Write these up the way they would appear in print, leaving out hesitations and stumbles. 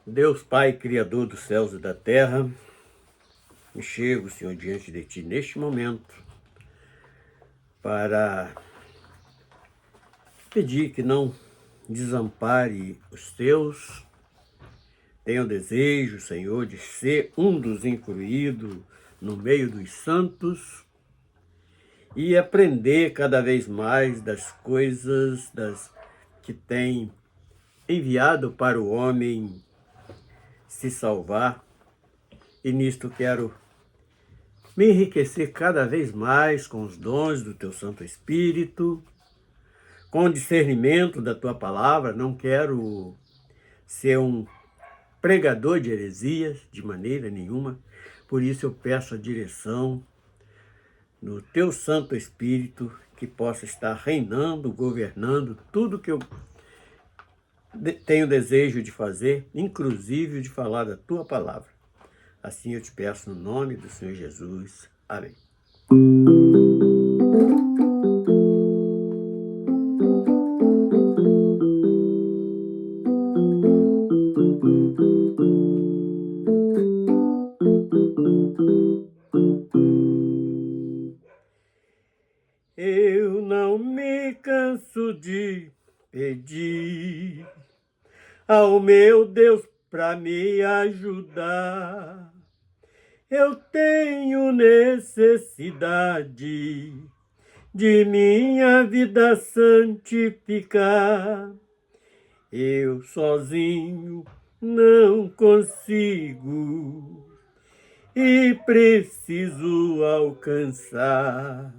Deus Pai, Criador dos céus e da terra, me chego, Senhor, diante de Ti neste momento para pedir que não desampare os Teus. Tenho desejo, Senhor, de ser um dos incluídos no meio dos santos e aprender cada vez mais das coisas que tem enviado para o homem se salvar. E nisto quero me enriquecer cada vez mais com os dons do Teu Santo Espírito, com o discernimento da Tua Palavra. Não quero ser um pregador de heresias de maneira nenhuma, por isso eu peço a direção no Teu Santo Espírito, que possa estar reinando, governando tudo que eu tenho desejo de fazer, inclusive de falar da Tua Palavra. Assim eu te peço no nome do Senhor Jesus. Amém. Eu não me canso de pedir ao meu Deus para me ajudar. Eu tenho necessidade de minha vida santificar. Eu sozinho não consigo e preciso alcançar.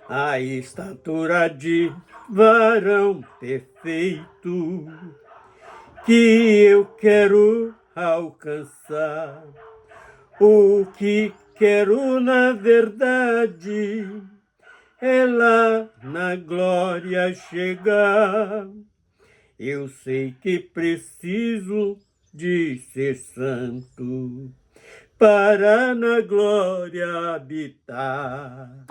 A estatura de varão perfeito que eu quero alcançar. O que quero na verdade é lá na glória chegar. Eu sei que preciso de ser santo para na glória habitar.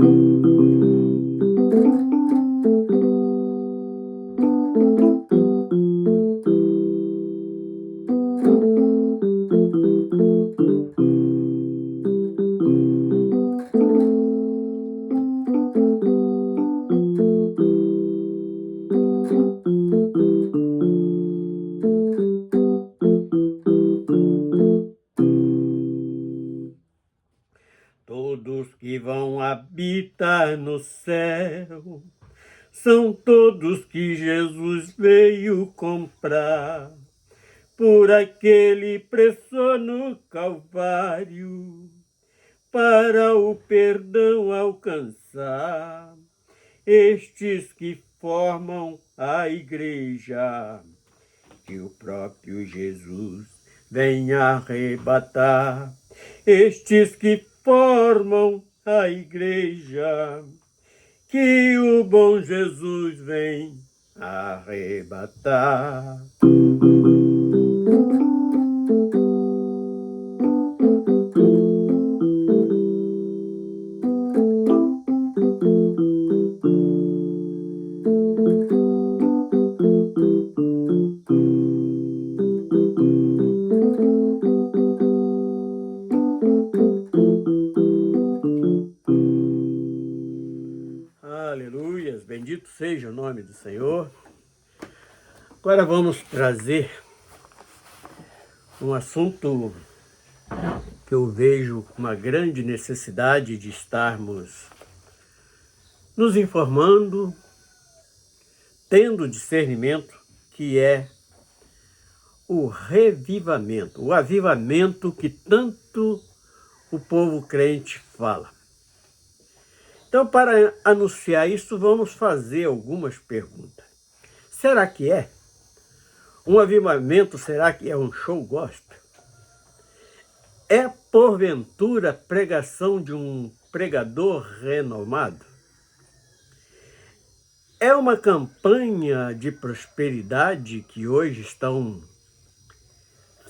Todos que vão habitar no céu são todos que Jesus veio comprar por aquele preço no Calvário para o perdão alcançar. Estes que formam a igreja que o próprio Jesus vem arrebatar. Estes que formam a igreja que o bom Jesus vem arrebatar. Aleluias, bendito seja o nome do Senhor. Agora vamos trazer um assunto que eu vejo uma grande necessidade de estarmos nos informando, tendo discernimento, que é o revivamento, o avivamento que tanto o povo crente fala. Então, para anunciar isso, vamos fazer algumas perguntas. Será que é? Um avivamento, será que é um show gospel? É, porventura, pregação de um pregador renomado? É uma campanha de prosperidade que hoje estão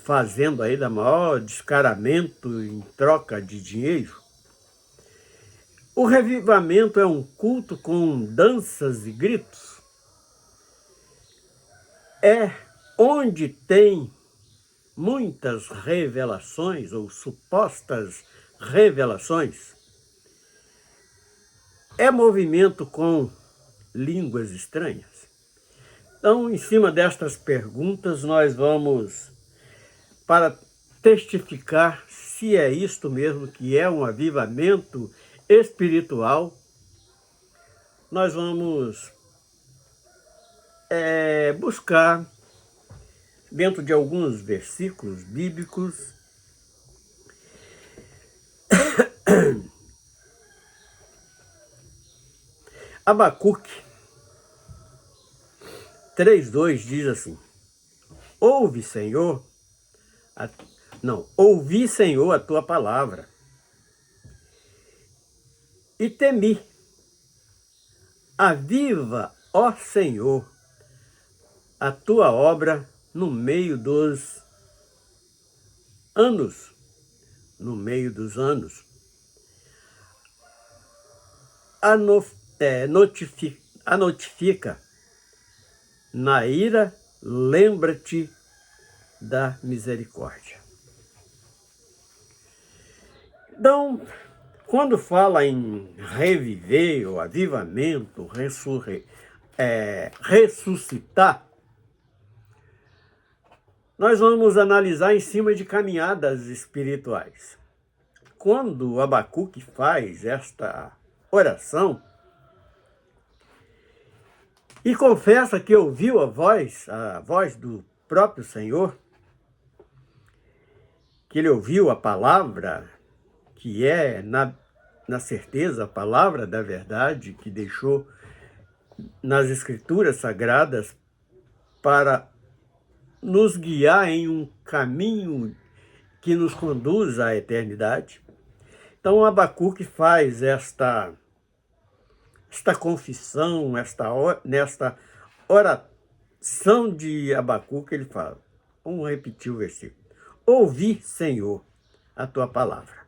fazendo aí da maior descaramento em troca de dinheiro. O revivamento é um culto com danças e gritos. É onde tem muitas revelações ou supostas revelações. É movimento com línguas estranhas. Então, em cima destas perguntas, nós vamos, para testificar se é isto mesmo que é um avivamento espiritual, nós vamos buscar, dentro de alguns versículos bíblicos, Abacuque 3:2 diz assim: Ouvi, Senhor, ouvi, Senhor, a tua palavra, e temi. Aviva, ó Senhor, a tua obra no meio dos anos. No meio dos anos. Notifica. Na ira, lembra-te da misericórdia. Então, quando fala em reviver, ou avivamento, ressuscitar, nós vamos analisar em cima de caminhadas espirituais. Quando Abacuque faz esta oração e confessa que ouviu a voz do próprio Senhor, que ele ouviu a palavra, que é, na certeza, a palavra da verdade, que deixou nas Escrituras Sagradas para nos guiar em um caminho que nos conduz à eternidade. Então, Abacuque faz esta confissão, nesta oração de Abacuque, ele fala, vamos repetir o versículo: Ouvi, Senhor, a tua palavra,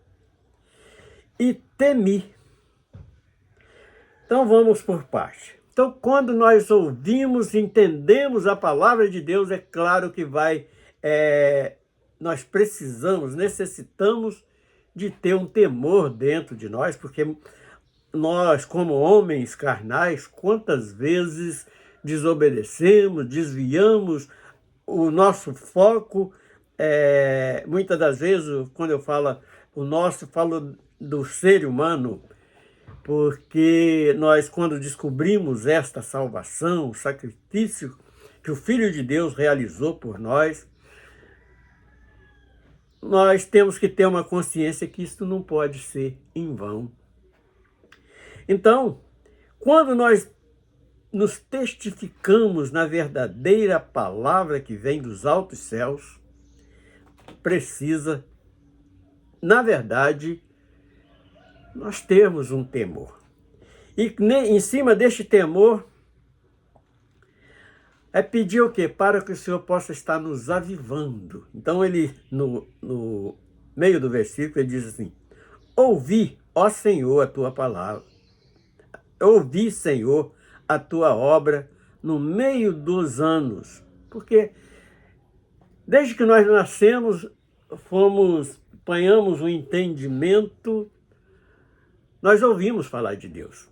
e temi. Então, vamos por parte. Então, quando nós ouvimos, entendemos a palavra de Deus, é claro que nós necessitamos de ter um temor dentro de nós, porque nós, como homens carnais, quantas vezes desobedecemos, desviamos o nosso foco. Muitas das vezes, quando eu falo falo do ser humano, porque nós, quando descobrimos esta salvação, o sacrifício que o Filho de Deus realizou por nós temos que ter uma consciência que isso não pode ser em vão. Então, quando nós nos testificamos na verdadeira palavra que vem dos altos céus, precisa, na verdade, nós termos um temor. E em cima deste temor, é pedir o quê? Para que o Senhor possa estar nos avivando. Então, ele, no meio do versículo, ele diz assim: Ouvi, ó Senhor, a tua palavra. Ouvi, Senhor, a tua obra no meio dos anos. Porque desde que nós nascemos, apanhamos um entendimento, nós ouvimos falar de Deus.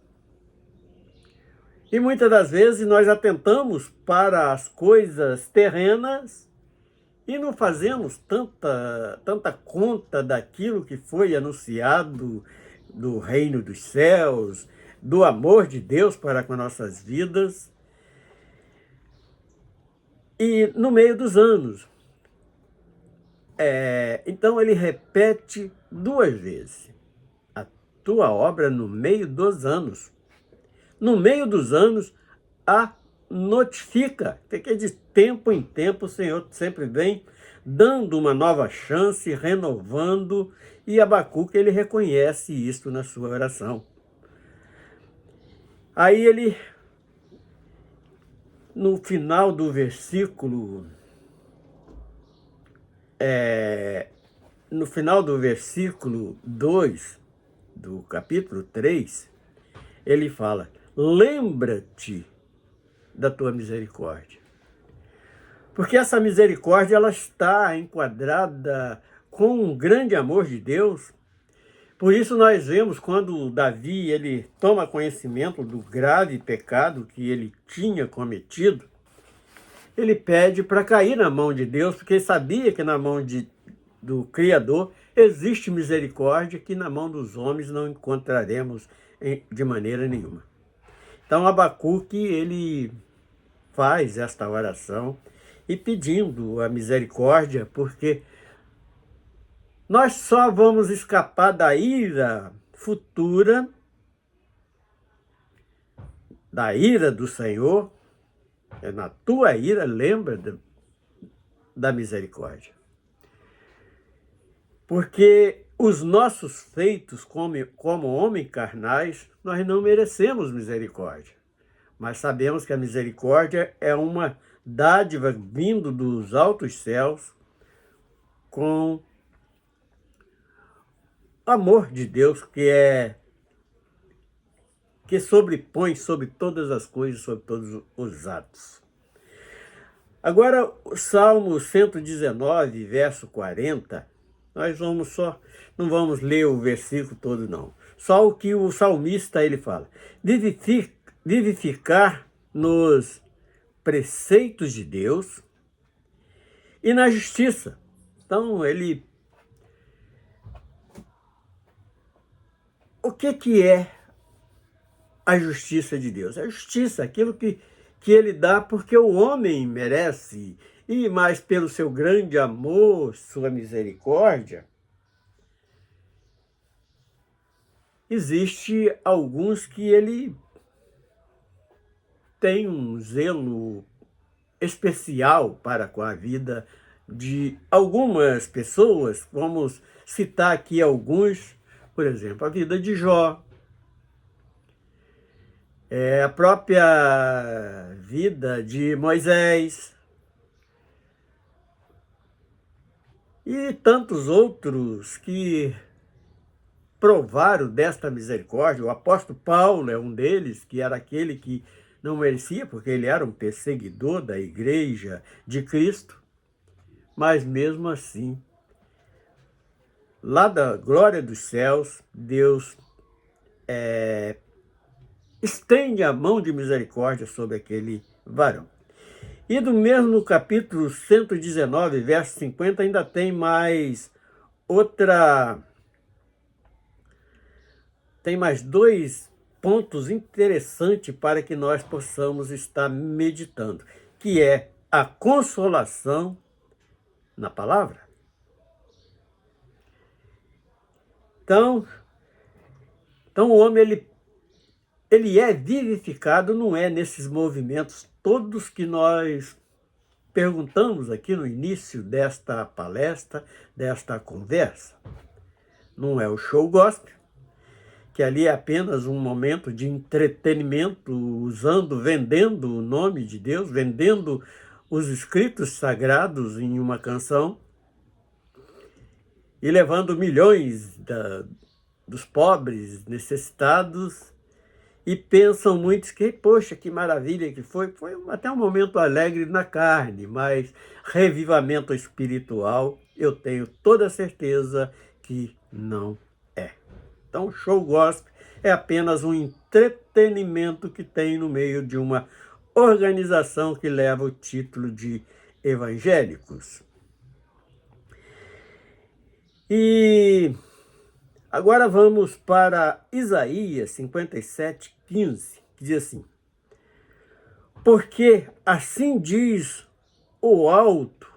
E muitas das vezes nós atentamos para as coisas terrenas e não fazemos tanta conta daquilo que foi anunciado do reino dos céus, do amor de Deus para com nossas vidas. E no meio dos anos. Então ele repete 2 vezes: a tua obra no meio dos anos. No meio dos anos, a notifica. Porque de tempo em tempo o Senhor sempre vem dando uma nova chance, renovando, e Abacuque, ele reconhece isso na sua oração. Aí ele no final do versículo, no final do versículo 2 do capítulo 3, ele fala: lembra-te da tua misericórdia. Porque essa misericórdia, ela está enquadrada com um grande amor de Deus. Por isso nós vemos quando Davi, ele toma conhecimento do grave pecado que ele tinha cometido, ele pede para cair na mão de Deus, porque ele sabia que na mão do Criador existe misericórdia, que na mão dos homens não encontraremos de maneira nenhuma. Então Abacuque, ele faz esta oração e pedindo a misericórdia, porque nós só vamos escapar da ira futura, da ira do Senhor, é na tua ira, lembra da misericórdia. Porque os nossos feitos como homens carnais, nós não merecemos misericórdia. Mas sabemos que a misericórdia é uma dádiva vindo dos altos céus com amor de Deus que sobrepõe sobre todas as coisas, sobre todos os atos. Agora, o Salmo 119, verso 40, nós não vamos ler o versículo todo não. Só o que o salmista ele fala: vivificar nos preceitos de Deus e na justiça. Então, o que é a justiça de Deus? A justiça, aquilo que ele dá porque o homem merece, e mais pelo seu grande amor, sua misericórdia. Existe alguns que ele tem um zelo especial para com a vida de algumas pessoas. Vamos citar aqui alguns, por exemplo, a vida de Jó, a própria vida de Moisés e tantos outros que provaram desta misericórdia. O apóstolo Paulo é um deles, que era aquele que não merecia, porque ele era um perseguidor da igreja de Cristo, mas mesmo assim, lá da glória dos céus, Deus estende a mão de misericórdia sobre aquele varão. E do mesmo capítulo 119, verso 50, ainda tem mais dois pontos interessantes para que nós possamos estar meditando, que é a consolação na palavra. Então o homem, ele é vivificado, não é nesses movimentos todos que nós perguntamos aqui no início desta palestra, desta conversa. Não é o show gospel, que ali é apenas um momento de entretenimento, vendendo o nome de Deus, vendendo os escritos sagrados em uma canção e levando milhões dos pobres necessitados. E pensam muitos que, poxa, que maravilha que foi até um momento alegre na carne, mas revivamento espiritual, eu tenho toda a certeza que não é. Então, o show gospel é apenas um entretenimento que tem no meio de uma organização que leva o título de evangélicos. E agora vamos para Isaías 57:15, que diz assim: porque assim diz o alto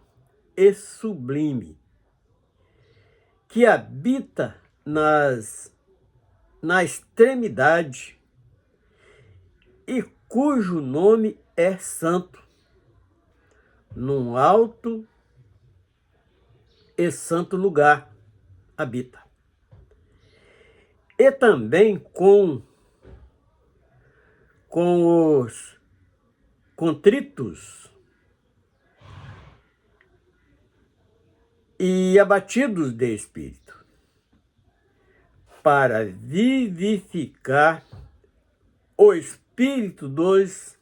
e sublime, que habita na extremidade e cujo nome é santo, num alto e santo lugar habita. E também com os contritos e abatidos de espírito, para vivificar o espírito dos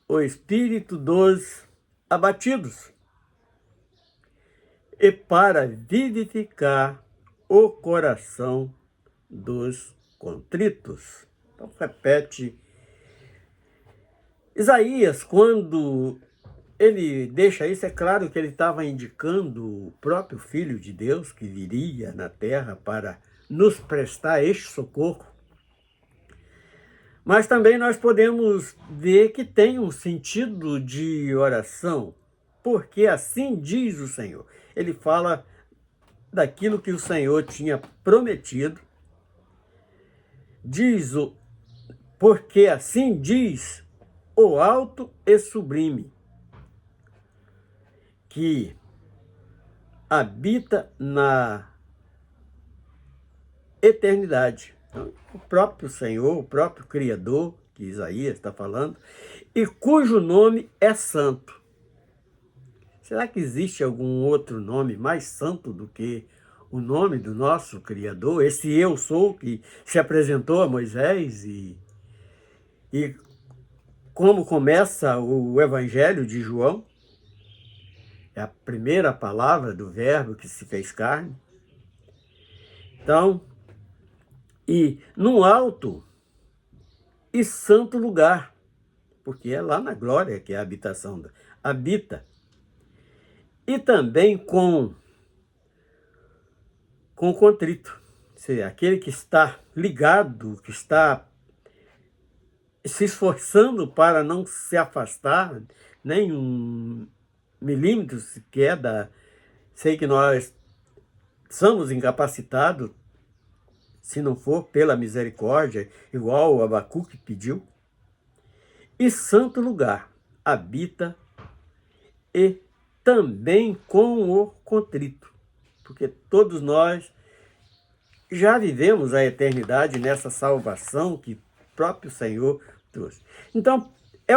o espírito dos abatidos e para vivificar o coração dos contritos. Então repete Isaías, quando ele deixa isso, é claro que ele estava indicando o próprio Filho de Deus que viria na terra para nos prestar este socorro. Mas também nós podemos ver que tem um sentido de oração, porque assim diz o Senhor. Ele fala daquilo que o Senhor tinha prometido. Porque assim diz o alto e sublime, que habita na eternidade. Então, o próprio Senhor, o próprio Criador, que Isaías está falando, e cujo nome é santo. Será que existe algum outro nome mais santo do que o nome do nosso Criador? Esse eu sou que se apresentou a Moisés e como começa o Evangelho de João, é a primeira palavra do Verbo que se fez carne. Então, e num alto e santo lugar, porque é lá na glória que é a habitação, habita. E também com contrito, ou seja, aquele que está ligado, que está se esforçando para não se afastar, nem um milímetro sequer da... Sei que nós somos incapacitados, se não for pela misericórdia, igual o Abacuque pediu. E santo lugar habita e também com o contrito, porque todos nós já vivemos a eternidade nessa salvação que o próprio Senhor trouxe. Então, é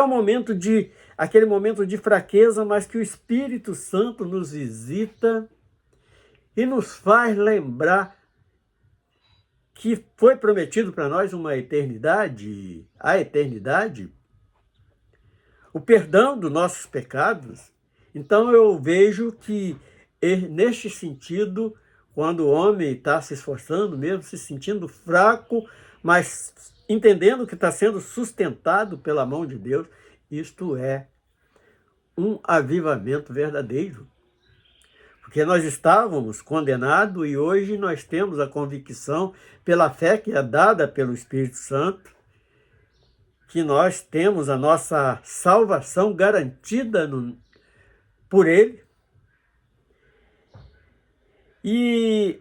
aquele momento de fraqueza, mas que o Espírito Santo nos visita e nos faz lembrar que foi prometido para nós uma eternidade, a eternidade, o perdão dos nossos pecados. Então eu vejo que, neste sentido, quando o homem está se esforçando, mesmo se sentindo fraco, mas entendendo que está sendo sustentado pela mão de Deus, isto é um avivamento verdadeiro. Porque nós estávamos condenados e hoje nós temos a convicção, pela fé que é dada pelo Espírito Santo, que nós temos a nossa salvação garantida por Ele. E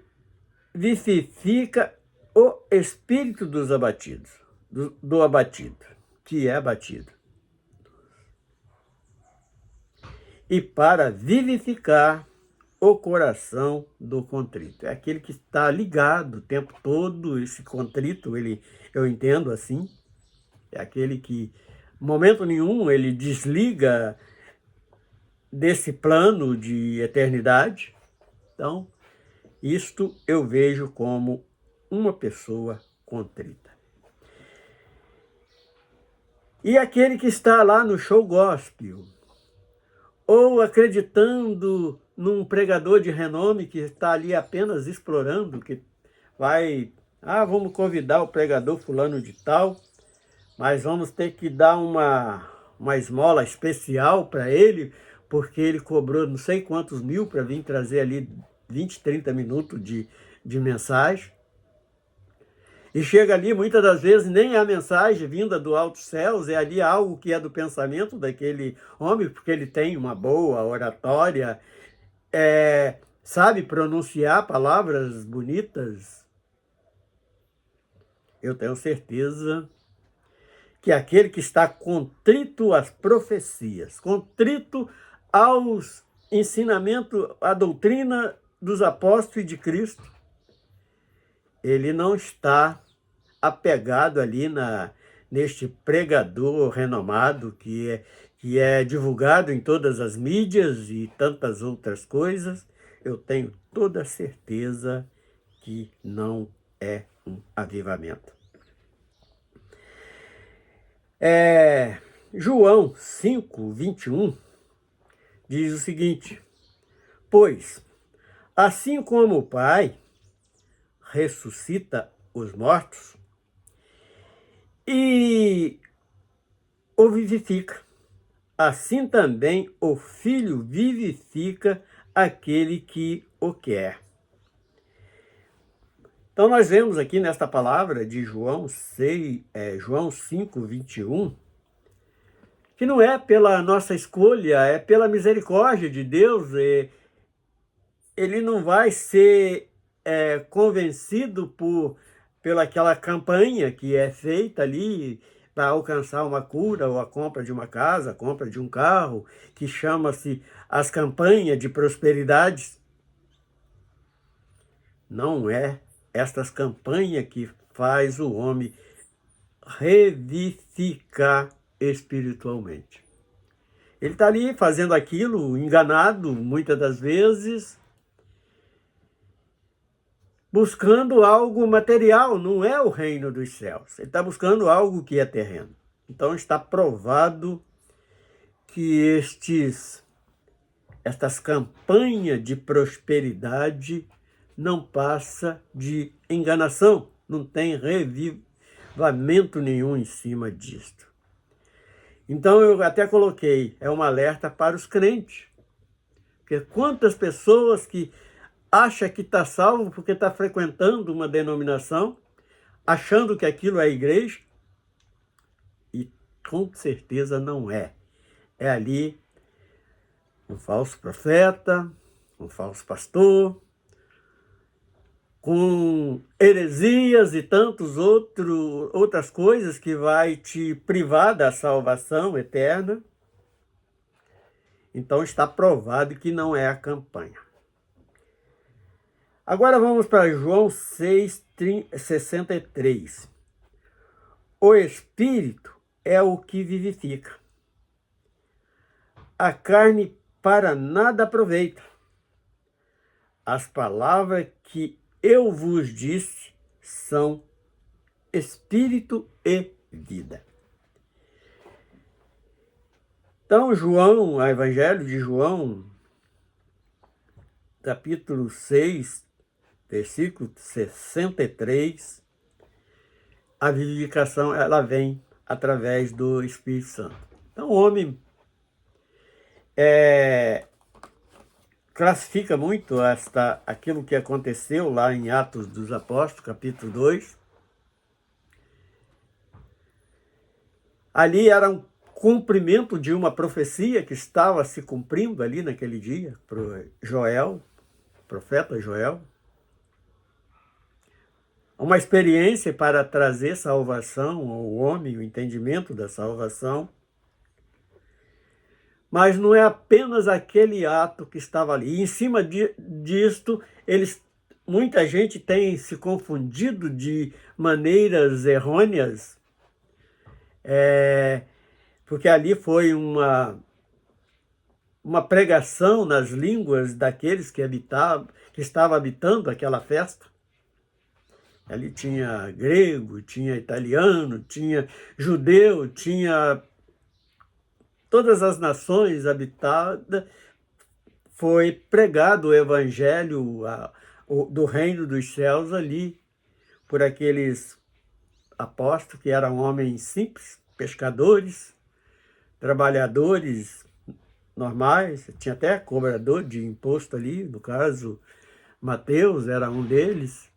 vivifica o espírito dos abatidos, do abatido, que é abatido. E para vivificar o coração do contrito. É aquele que está ligado o tempo todo, esse contrito, eu entendo assim, é aquele que, em momento nenhum, ele desliga desse plano de eternidade. Então, isto eu vejo como uma pessoa contrita. E aquele que está lá no show gospel, ou acreditando num pregador de renome que está ali apenas explorando, que vamos convidar o pregador fulano de tal, mas vamos ter que dar uma esmola especial para ele, porque ele cobrou não sei quantos mil para vir trazer ali 20, 30 minutos de mensagem. E chega ali, muitas das vezes, nem é a mensagem vinda do alto céus, é ali algo que é do pensamento daquele homem, porque ele tem uma boa oratória, sabe pronunciar palavras bonitas. Eu tenho certeza que aquele que está contrito às profecias, contrito aos ensinamentos, à doutrina dos apóstolos e de Cristo, ele não está apegado ali neste pregador renomado que é divulgado em todas as mídias e tantas outras coisas, eu tenho toda a certeza que não é um avivamento. João 5, 21 diz o seguinte: pois, assim como o Pai ressuscita os mortos e o vivifica, assim também o Filho vivifica aquele que o quer. Então nós vemos aqui nesta palavra de João 5, 21, que não é pela nossa escolha, é pela misericórdia de Deus. Ele não vai ser convencido pela aquela campanha que é feita ali para alcançar uma cura ou a compra de uma casa, a compra de um carro, que chama-se as campanhas de prosperidade. Não é estas campanhas que faz o homem revivificar espiritualmente. Ele está ali fazendo aquilo, enganado muitas das vezes, buscando algo material, não é o reino dos céus. Ele está buscando algo que é terreno. Então está provado que estas campanhas de prosperidade não passa de enganação, não tem revivamento nenhum em cima disto. Então eu até coloquei, é um alerta para os crentes, porque quantas pessoas que acham que está salvo porque está frequentando uma denominação, achando que aquilo é igreja, e com certeza não é. É ali um falso profeta, um falso pastor, com heresias e outras coisas que vai te privar da salvação eterna. Então está provado que não é a campanha. Agora vamos para João 6, 63. O Espírito é o que vivifica. A carne para nada aproveita. As palavras que eu vos disse são espírito e vida. Então, o Evangelho de João, capítulo 6, versículo 63, a vivificação ela vem através do Espírito Santo. Então, o homem classifica muito aquilo que aconteceu lá em Atos dos Apóstolos, capítulo 2. Ali era um cumprimento de uma profecia que estava se cumprindo ali naquele dia, para Joel, profeta Joel. Uma experiência para trazer salvação ao homem, o entendimento da salvação. Mas não é apenas aquele ato que estava ali. E em cima disto, muita gente tem se confundido de maneiras errôneas, porque ali foi uma pregação nas línguas daqueles que estavam habitando aquela festa. Ali tinha grego, tinha italiano, tinha judeu, tinha todas as nações habitadas. Foi pregado o evangelho do reino dos céus ali por aqueles apóstolos que eram homens simples, pescadores, trabalhadores normais. Tinha até cobrador de imposto ali, no caso Mateus era um deles.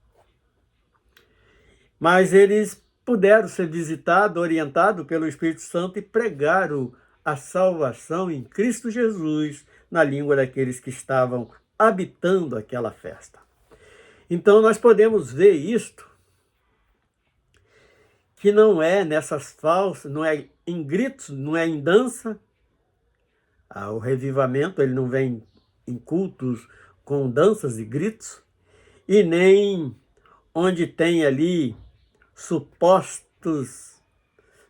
Mas eles puderam ser visitados, orientados pelo Espírito Santo e pregaram a salvação em Cristo Jesus na língua daqueles que estavam habitando aquela festa. Então nós podemos ver isto, que não é nessas falsas, não é em gritos, não é em dança. O revivamento ele não vem em cultos com danças e gritos, e nem onde tem ali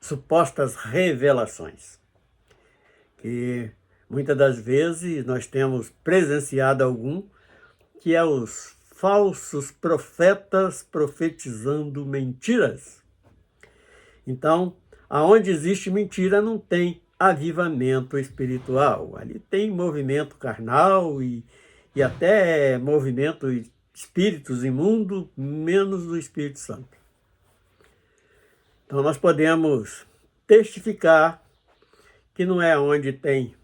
supostas revelações, que muitas das vezes nós temos presenciado algum, que é os falsos profetas profetizando mentiras. Então, aonde existe mentira não tem avivamento espiritual. Ali tem movimento carnal e até movimento espíritos imundos, menos do Espírito Santo. Então nós podemos testificar que não é onde tem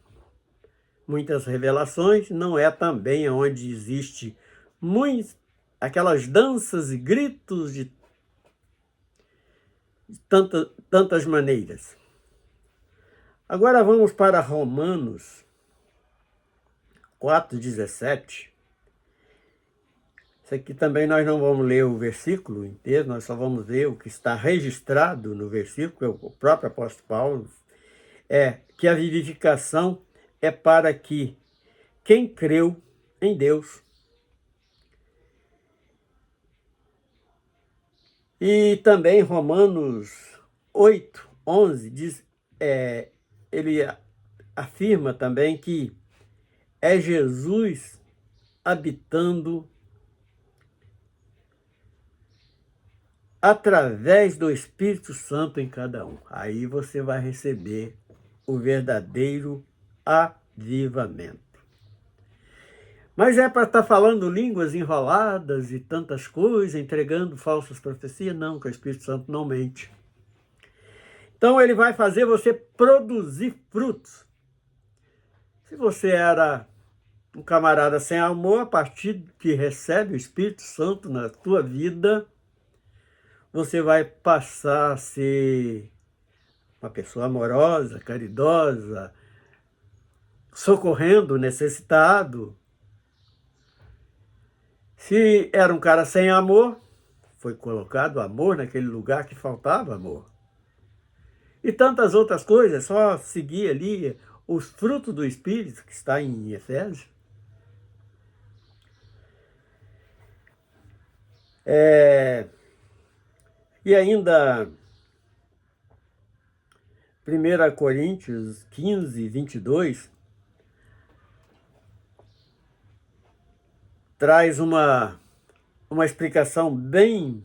muitas revelações, não é também onde existe aquelas danças e gritos de tantas maneiras. Agora vamos para Romanos 4,17. Isso aqui também nós não vamos ler o versículo inteiro, nós só vamos ler o que está registrado no versículo, o próprio apóstolo Paulo, é que a vivificação é para que quem creu em Deus. E também Romanos 8,11 diz, ele afirma também que é Jesus habitando através do Espírito Santo em cada um. Aí você vai receber o verdadeiro avivamento. Mas é para estar falando línguas enroladas e tantas coisas, entregando falsas profecias? Não, que o Espírito Santo não mente. Então ele vai fazer você produzir frutos. Se você era um camarada sem amor, a partir que recebe o Espírito Santo na tua vida, você vai passar a ser uma pessoa amorosa, caridosa, socorrendo o necessitado. Se era um cara sem amor, foi colocado amor naquele lugar que faltava amor. E tantas outras coisas, só seguir ali os frutos do Espírito, que está em Efésios. E ainda 1 Coríntios 15, 22, traz uma explicação bem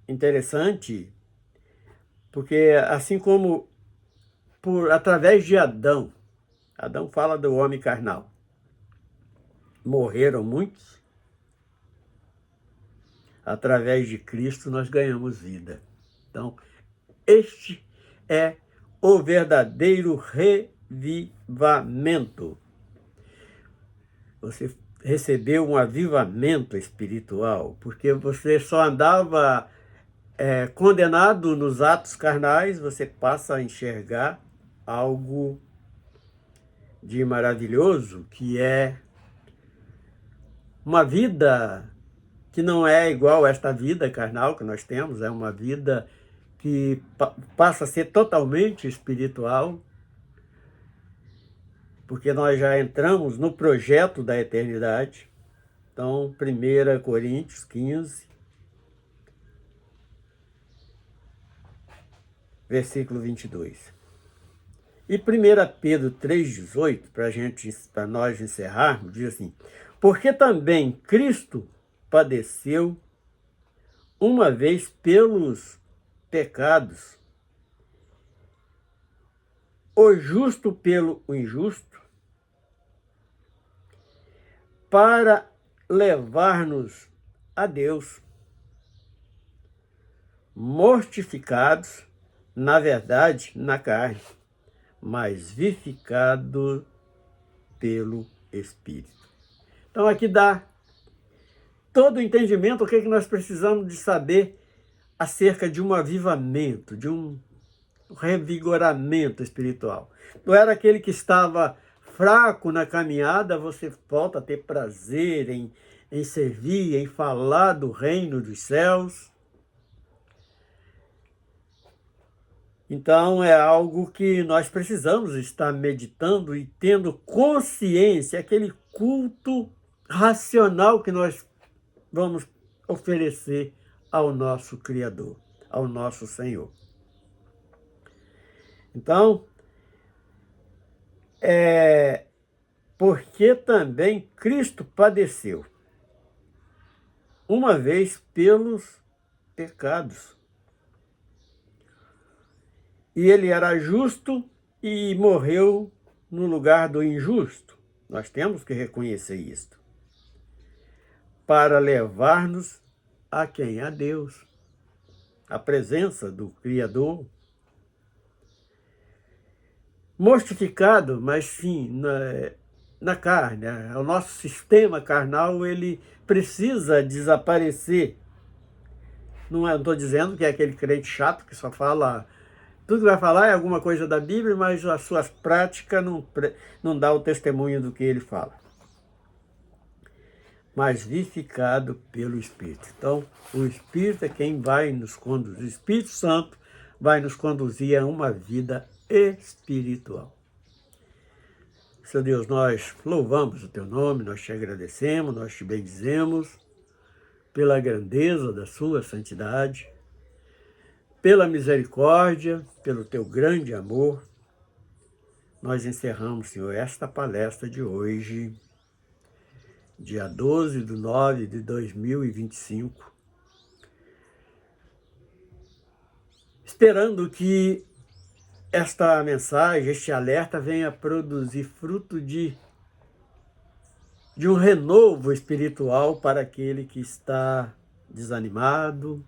interessante, porque assim como através de Adão fala do homem carnal, morreram muitos, através de Cristo nós ganhamos vida. Então, este é o verdadeiro revivamento. Você recebeu um avivamento espiritual, porque você só andava condenado nos atos carnais, você passa a enxergar algo de maravilhoso, que é uma vida que não é igual a esta vida carnal que nós temos, é uma vida que passa a ser totalmente espiritual, porque nós já entramos no projeto da eternidade. Então, 1 Coríntios 15, versículo 22. E 1 Pedro 3,18, para nós encerrarmos, diz assim: porque também Cristo padeceu uma vez pelos pecados, o justo pelo injusto, para levar-nos a Deus, mortificados, na verdade, na carne, mas vivificado pelo Espírito. Então aqui dá todo o entendimento, o que nós precisamos de saber acerca de um avivamento, de um revigoramento espiritual. Não era aquele que estava fraco na caminhada, você volta a ter prazer em servir, em falar do reino dos céus. Então é algo que nós precisamos estar meditando e tendo consciência, aquele culto racional que nós vamos oferecer ao nosso Criador, ao nosso Senhor. Então, porque também Cristo padeceu uma vez pelos pecados. E ele era justo e morreu no lugar do injusto. Nós temos que reconhecer isto. Para levar-nos a quem? A Deus. A presença do Criador. Mortificado, mas sim, na carne. O nosso sistema carnal, ele precisa desaparecer. Não estou dizendo que é aquele crente chato que só fala... Tudo que vai falar é alguma coisa da Bíblia, mas as suas práticas não dão o testemunho do que ele fala. Mas vivificado pelo Espírito. Então, o Espírito é quem vai nos conduzir. O Espírito Santo vai nos conduzir a uma vida espiritual. Seu Deus, nós louvamos o Teu nome, nós te agradecemos, nós te bendizemos pela grandeza da Sua santidade, pela misericórdia, pelo Teu grande amor. Nós encerramos, Senhor, esta palestra de hoje, dia 12/9/2025, esperando que esta mensagem, este alerta venha produzir fruto de um renovo espiritual para aquele que está desanimado,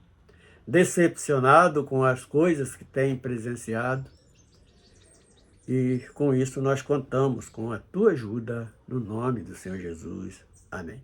decepcionado com as coisas que tem presenciado. E com isso nós contamos com a Tua ajuda, no nome do Senhor Jesus. Amém.